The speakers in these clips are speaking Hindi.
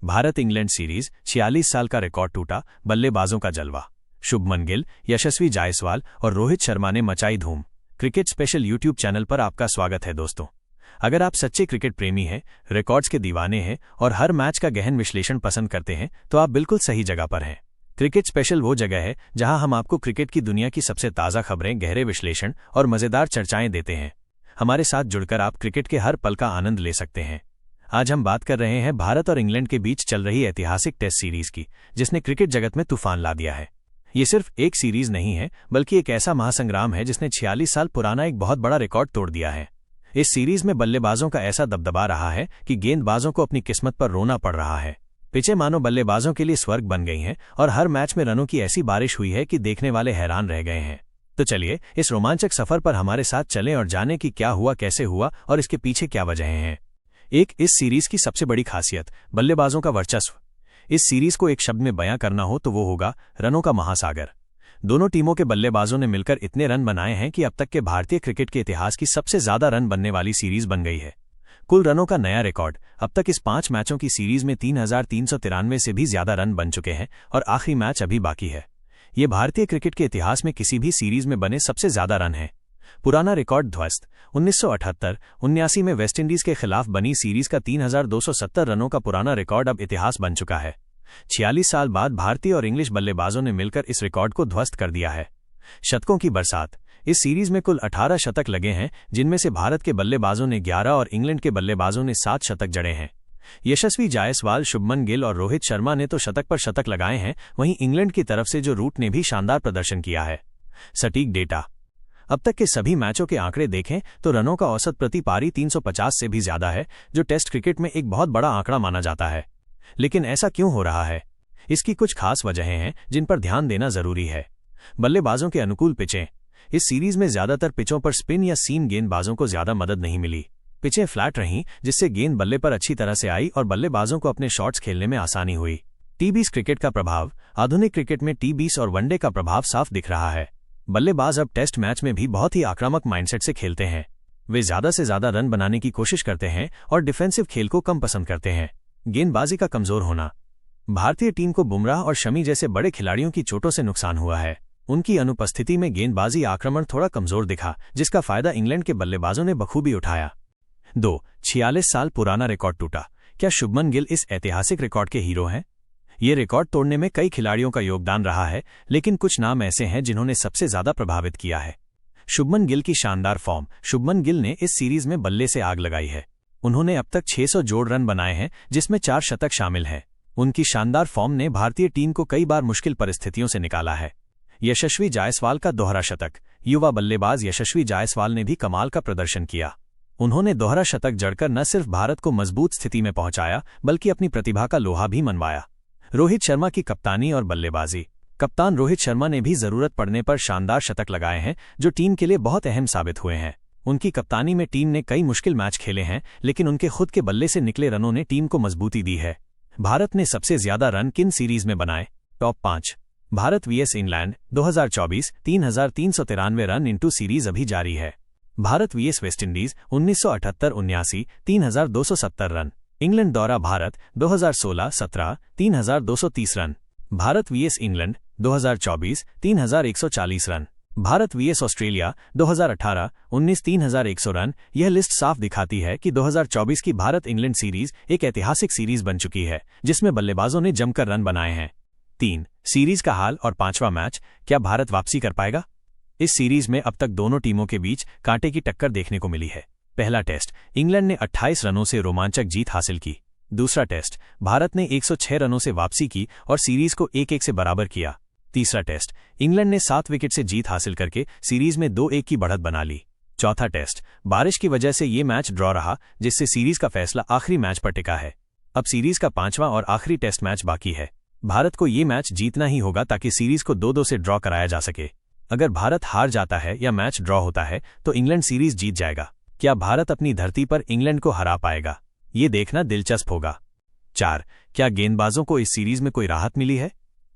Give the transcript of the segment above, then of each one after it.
भारत इंग्लैंड सीरीज 46 साल का रिकॉर्ड टूटा, बल्लेबाजों का जलवा। शुभमन गिल, यशस्वी जायसवाल और रोहित शर्मा ने मचाई धूम। क्रिकेट स्पेशल यूट्यूब चैनल पर आपका स्वागत है दोस्तों। अगर आप सच्चे क्रिकेट प्रेमी हैं, रिकॉर्ड्स के दीवाने हैं और हर मैच का गहन विश्लेषण पसंद करते हैं तो आप बिल्कुल सही जगह पर हैं। क्रिकेट स्पेशल वो जगह है जहां हम आपको क्रिकेट की दुनिया की सबसे ताज़ा खबरें, गहरे विश्लेषण और मज़ेदार चर्चाएं देते हैं। हमारे साथ जुड़कर आप क्रिकेट के हर पल का आनंद ले सकते हैं। आज हम बात कर रहे हैं भारत और इंग्लैंड के बीच चल रही ऐतिहासिक टेस्ट सीरीज की, जिसने क्रिकेट जगत में तूफान ला दिया है। ये सिर्फ एक सीरीज नहीं है, बल्कि एक ऐसा महासंग्राम है जिसने 46 साल पुराना एक बहुत बड़ा रिकॉर्ड तोड़ दिया है। इस सीरीज में बल्लेबाजों का ऐसा दबदबा रहा है कि गेंदबाजों को अपनी किस्मत पर रोना पड़ रहा है। पिचें मानो बल्लेबाजों के लिए स्वर्ग बन गई हैं और हर मैच में रनों की ऐसी बारिश हुई है कि देखने वाले हैरान रह गए हैं। तो चलिए इस रोमांचक सफर पर हमारे साथ चलें और जानें कि क्या हुआ, कैसे हुआ और इसके पीछे क्या वजहें हैं। इस सीरीज की सबसे बड़ी खासियत बल्लेबाजों का वर्चस्व। इस सीरीज को एक शब्द में बयां करना हो तो वो होगा रनों का महासागर। दोनों टीमों के बल्लेबाजों ने मिलकर इतने रन बनाए हैं कि अब तक के भारतीय क्रिकेट के इतिहास की सबसे ज्यादा रन बनने वाली सीरीज बन गई है। कुल रनों का नया रिकॉर्ड। अब तक इस 5 मैचों की सीरीज में 3,393 से भी ज्यादा रन बन चुके हैं और आखिरी मैच अभी बाकी है। ये भारतीय क्रिकेट के इतिहास में किसी भी सीरीज में बने सबसे ज्यादा रन हैं। पुराना रिकॉर्ड ध्वस्त। 1978-79 में वेस्टइंडीज के खिलाफ बनी सीरीज का 3,270 रनों का पुराना रिकॉर्ड अब इतिहास बन चुका है। 46 साल बाद भारतीय और इंग्लिश बल्लेबाजों ने मिलकर इस रिकॉर्ड को ध्वस्त कर दिया है। शतकों की बरसात। इस सीरीज में कुल 18 शतक लगे हैं, जिनमें से भारत के बल्लेबाजों ने 11 और इंग्लैंड के बल्लेबाजों ने 7 शतक जड़े हैं। यशस्वी जायसवाल, शुभमन गिल और रोहित शर्मा ने तो शतक पर शतक लगाए हैं, वहीं इंग्लैंड की तरफ से जो रूट ने भी शानदार प्रदर्शन किया है। सटीक डेटा। अब तक के सभी मैचों के आंकड़े देखें तो रनों का औसत प्रति पारी 350 से भी ज्यादा है, जो टेस्ट क्रिकेट में एक बहुत बड़ा आंकड़ा माना जाता है। लेकिन ऐसा क्यों हो रहा है? इसकी कुछ खास वजहें हैं जिन पर ध्यान देना जरूरी है। बल्लेबाजों के अनुकूल पिचें। इस सीरीज में ज्यादातर पिचों पर स्पिन या सीम गेंदबाजों को ज्यादा मदद नहीं मिली। पिचें फ्लैट रहीं, जिससे गेंद बल्ले पर अच्छी तरह से आई और बल्लेबाजों को अपने शॉट्स खेलने में आसानी हुई। टी-20 क्रिकेट का प्रभाव। आधुनिक क्रिकेट में टी-20 और वनडे का प्रभाव साफ दिख रहा है। बल्लेबाज अब टेस्ट मैच में भी बहुत ही आक्रामक माइंडसेट से खेलते हैं। वे ज्यादा से ज्यादा रन बनाने की कोशिश करते हैं और डिफेंसिव खेल को कम पसंद करते हैं। गेंदबाजी का कमजोर होना। भारतीय टीम को बुमराह और शमी जैसे बड़े खिलाड़ियों की चोटों से नुकसान हुआ है। उनकी अनुपस्थिति में गेंदबाजी आक्रमण थोड़ा कमजोर दिखा, जिसका फायदा इंग्लैंड के बल्लेबाजों ने बखूबी उठाया। 2. 46 साल पुराना रिकॉर्ड टूटा। क्या शुभमन गिल इस ऐतिहासिक रिकॉर्ड के हीरो हैं? ये रिकॉर्ड तोड़ने में कई खिलाड़ियों का योगदान रहा है, लेकिन कुछ नाम ऐसे हैं जिन्होंने सबसे ज्यादा प्रभावित किया है। शुभमन गिल की शानदार फॉर्म। शुभमन गिल ने इस सीरीज में बल्ले से आग लगाई है। उन्होंने अब तक 600 जोड़ रन बनाए हैं, जिसमें 4 शतक शामिल हैं। उनकी शानदार फॉर्म ने भारतीय टीम को कई बार मुश्किल परिस्थितियों से निकाला है। यशस्वी जायसवाल का दोहरा शतक। युवा बल्लेबाज यशस्वी जायसवाल ने भी कमाल का प्रदर्शन किया। उन्होंने दोहरा शतक जड़कर न सिर्फ भारत को मजबूत स्थिति में पहुंचाया, बल्कि अपनी प्रतिभा का लोहा भी मनवाया। रोहित शर्मा की कप्तानी और बल्लेबाजी। कप्तान रोहित शर्मा ने भी जरूरत पड़ने पर शानदार शतक लगाए हैं, जो टीम के लिए बहुत अहम साबित हुए हैं। उनकी कप्तानी में टीम ने कई मुश्किल मैच खेले हैं, लेकिन उनके खुद के बल्ले से निकले रनों ने टीम को मजबूती दी है। भारत ने सबसे ज्यादा रन किन सीरीज में बनाए? Top 5। Bharat vs England 2024 3,393 run into series अभी जारी है। Bharat vs West Indies 1978-79 3,270 run. England दौरा Bharat 2016-17 3,230 run. Bharat vs England 2024 3,140 run. Bharat vs Australia 2018-19 3,100 run. यह लिस्ट साफ दिखाती है कि 2024 की भारत इंग्लैंड सीरीज एक ऐतिहासिक सीरीज बन चुकी है, जिसमें बल्लेबाजों ने जमकर रन बनाए हैं। 3. सीरीज का हाल और 5वां मैच। क्या भारत वापसी कर पाएगा? इस सीरीज में अब तक दोनों टीमों के बीच कांटे की टक्कर देखने को मिली है। पहला टेस्ट इंग्लैंड ने 28 रनों से रोमांचक जीत हासिल की। दूसरा टेस्ट भारत ने 106 रनों से वापसी की और सीरीज को 1-1 से बराबर किया। तीसरा टेस्ट इंग्लैंड ने 7 विकेट से जीत हासिल करके सीरीज में 2-1 की बढ़त बना ली। चौथा टेस्ट बारिश की वजह से ये मैच ड्रॉ रहा, जिससे सीरीज का फैसला आखिरी मैच पर टिका है। अब सीरीज का 5वां और आखिरी टेस्ट मैच बाकी है। भारत को ये मैच जीतना ही होगा ताकि सीरीज को 2-2 से ड्रॉ कराया जा सके। अगर भारत हार जाता है या मैच ड्रॉ होता है तो इंग्लैंड सीरीज जीत जाएगा। क्या भारत अपनी धरती पर इंग्लैंड को हरा पाएगा? ये देखना दिलचस्प होगा। 4. क्या गेंदबाजों को इस सीरीज में कोई राहत मिली है?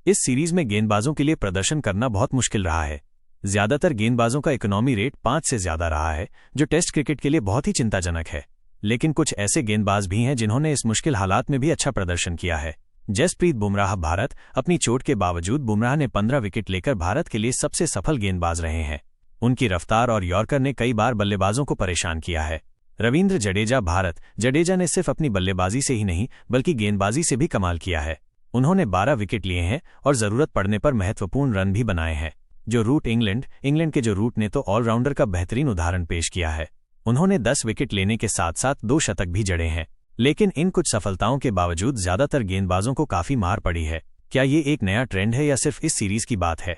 इस सीरीज में गेंदबाजों के लिए प्रदर्शन करना बहुत मुश्किल रहा है। ज्यादातर गेंदबाजों का इकोनॉमी रेट 5 से ज्यादा रहा है, जो टेस्ट क्रिकेट के लिए बहुत ही चिंताजनक है। लेकिन कुछ ऐसे गेंदबाज भी हैं जिन्होंने इस मुश्किल हालात में भी अच्छा प्रदर्शन किया है। जसप्रीत बुमराह। भारत अपनी चोट के बावजूद बुमराह ने 15 विकेट लेकर भारत के लिए सबसे सफल गेंदबाज रहे हैं। उनकी रफ्तार और यॉर्कर ने कई बार बल्लेबाजों को परेशान किया है। रवींद्र जडेजा। भारत। जडेजा ने सिर्फ अपनी बल्लेबाजी से ही नहीं बल्कि गेंदबाजी से भी कमाल किया है। उन्होंने 12 विकेट लिए हैं और जरूरत पड़ने पर महत्वपूर्ण रन भी बनाए हैं। जो रूट इंग्लैंड के जो रूट ने तो ऑलराउंडर का बेहतरीन उदाहरण पेश किया है। उन्होंने 10 विकेट लेने के साथ साथ 2 शतक भी जड़े हैं। लेकिन इन कुछ सफलताओं के बावजूद ज्यादातर गेंदबाजों को काफी मार पड़ी है। क्या ये एक नया ट्रेंड है या सिर्फ इस सीरीज की बात है?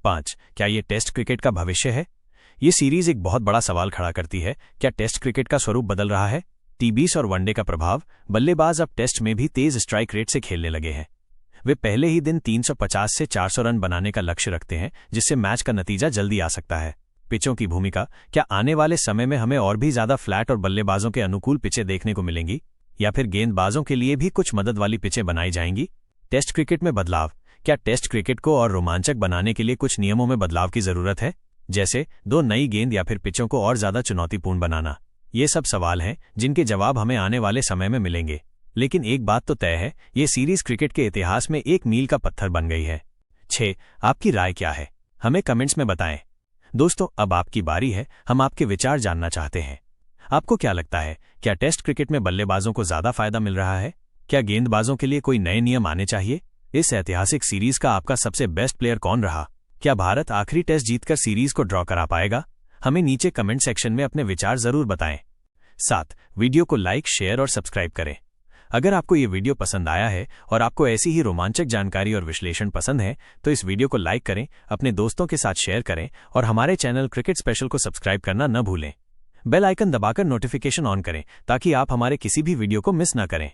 5. क्या ये टेस्ट क्रिकेट का भविष्य है? ये सीरीज एक बहुत बड़ा सवाल खड़ा करती है। क्या टेस्ट क्रिकेट का स्वरूप बदल रहा है? T20 और वनडे का प्रभाव। बल्लेबाज अब टेस्ट में भी तेज स्ट्राइक रेट से खेलने लगे हैं। वे पहले ही दिन 350 से 400 रन बनाने का लक्ष्य रखते हैं, जिससे मैच का नतीजा जल्दी आ सकता है। पिचों की भूमिका। क्या आने वाले समय में हमें और भी ज्यादा फ्लैट और बल्लेबाजों के अनुकूल पिचें देखने को मिलेंगी, या फिर गेंदबाजों के लिए भी कुछ मदद वाली पिचें बनाई जाएंगी? टेस्ट क्रिकेट में बदलाव। क्या टेस्ट क्रिकेट को और रोमांचक बनाने के लिए कुछ नियमों में बदलाव की जरूरत है, जैसे 2 नई गेंद या फिर पिचों को और ज्यादा चुनौतीपूर्ण बनाना? ये सब सवाल हैं जिनके जवाब हमें आने वाले समय में मिलेंगे। लेकिन एक बात तो तय है, ये सीरीज क्रिकेट के इतिहास में एक मील का पत्थर बन गई है। 6. आपकी राय क्या है? हमें कमेंट्स में बताएं। दोस्तों, अब आपकी बारी है। हम आपके विचार जानना चाहते हैं। आपको क्या लगता है, क्या टेस्ट क्रिकेट में बल्लेबाजों को ज्यादा फायदा मिल रहा है? क्या गेंदबाजों के लिए कोई नए नियम आने चाहिए? इस ऐतिहासिक सीरीज का आपका सबसे बेस्ट प्लेयर कौन रहा? क्या भारत आखिरी टेस्ट जीतकर सीरीज को ड्रॉ करा पाएगा? हमें नीचे कमेंट सेक्शन में अपने विचार जरूर बताएं। 7. वीडियो को लाइक, शेयर और सब्सक्राइब करें। अगर आपको ये वीडियो पसंद आया है और आपको ऐसी ही रोमांचक जानकारी और विश्लेषण पसंद है तो इस वीडियो को लाइक करें, अपने दोस्तों के साथ शेयर करें और हमारे चैनल क्रिकेट स्पेशल को सब्सक्राइब करना न भूलें। बेल आइकन दबाकर नोटिफिकेशन ऑन करें ताकि आप हमारे किसी भी वीडियो को मिस न करें।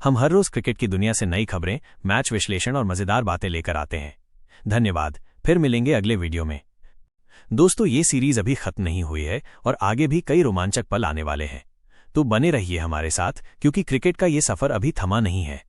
हम हर रोज क्रिकेट की दुनिया से नई खबरें, मैच विश्लेषण और मजेदार बातें लेकर आते हैं। धन्यवाद। फिर मिलेंगे अगले वीडियो में। दोस्तों, ये सीरीज अभी खत्म नहीं हुई है और आगे भी कई रोमांचक पल आने वाले हैं। तो बने रहिए हमारे साथ, क्योंकि क्रिकेट का ये सफर अभी थमा नहीं है।